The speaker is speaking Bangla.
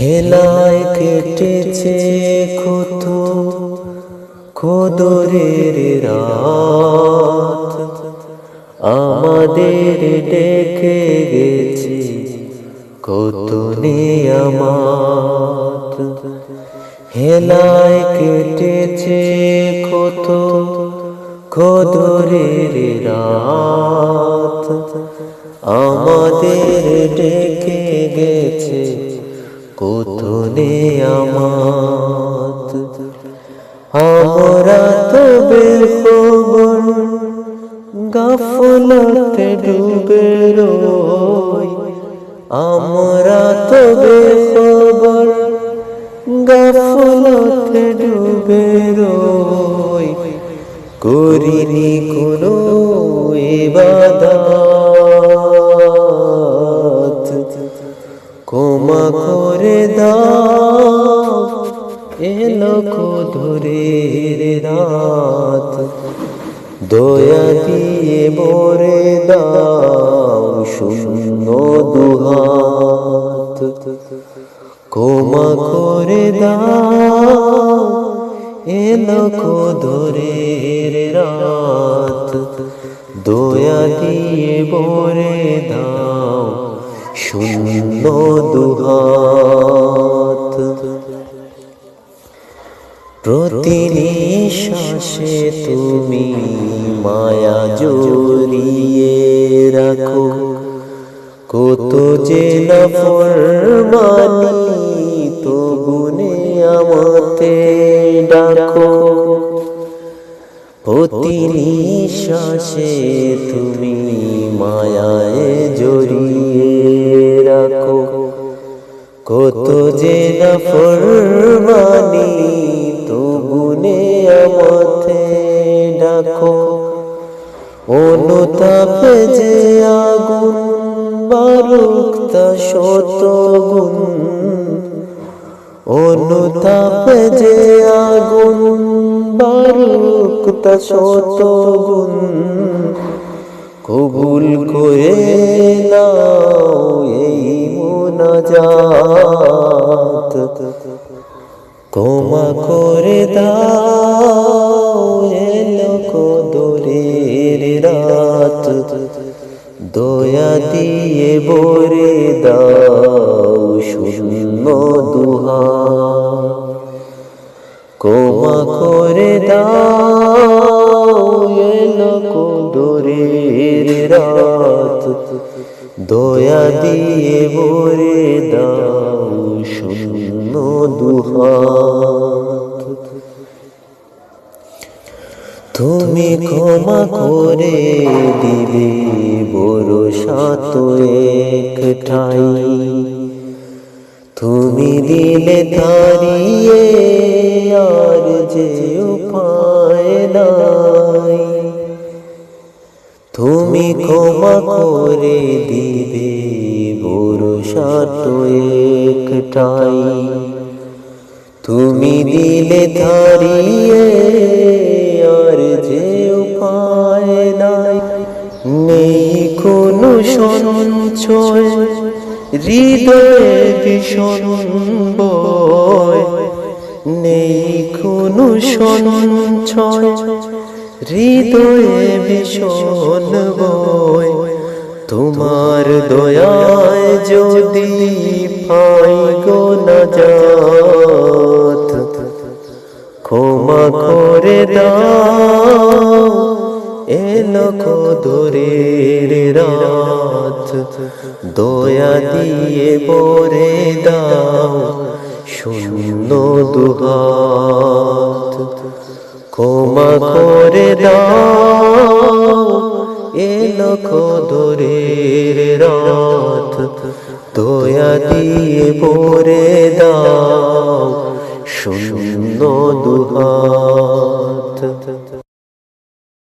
হেলায় কেটেছে কত কদরের রাত, আমাদের ডেকে গেছে কত নিয়ামত। হেলায় কেটেছে কত কদরের রাত, আমাদের ডেকে গেছে কত নিয়ামত। আমরা তো বেখবর গাফলতে ডুবে রই, আমরা তো বেখবর গাফলতে ডুবে রই, করিনি কোনো ইবাদত। ক্ষমা করে দাও এলো কদরের রাত, দয়া দিয়ে ভরে দাও শূন্য দুহাত। ক্ষমা করে দাও এলো কদরের রাত, দয়া দিয়ে ভরে দাও শূন্য দুহাত। প্রতি নিঃশ্বাসে তুমি মায়া জড়িয়ে রাখো, কত যে নাফরমানি তবু নিয়ামতে ডাকো। প্রতি নিঃশ্বাসে তুমি মায়ায় জড়িয়ে রাখো, কত যে নাফরমানি তবু নিয়ামতে ডাকো। অনুতাপে যে আগুন বারুক তা শত গুণ, অনুতাপে যে আগুন বারুক তা শত গুণ, কবুল করে নাও এই মুনাজাত। ক্ষমা করে দাও এলো কদরের রাত, দয়া দিয়ে ভরে দাও শূন্য দুহাত। ক্ষমা করে দাও এলো কদরের রাত, দয়া দিয়ে ভরে দাও শূন্য দুহাত। তুমি ক্ষমা করে দিবে ভরসা তো একটাই, তুমি দিলে তাড়িয়ে আর যে উপায় নাই। তুমি ক্ষমা করে দিবে ভরসা তো একটাই, তুমি দিলে তাড়িয়ে আর যে উপায় নাই। নেই কোনো সঞ্চয় হৃদয়ে ভীষণ বয়, নেই কোনো সঞ্চয় হৃদয়ে ভীষণ বয়। তোমার দয়ায় যদি পাই গো নাজাত, ক্ষমা করে দাও এলো কদরের রাত, দয়া দিয়ে ভরে দাও শূন্য দুহাত। ক্ষমা করে দাও এলো কদরের রাত, দয়া দিয়ে ভরে দাও শূন্য দুহাত।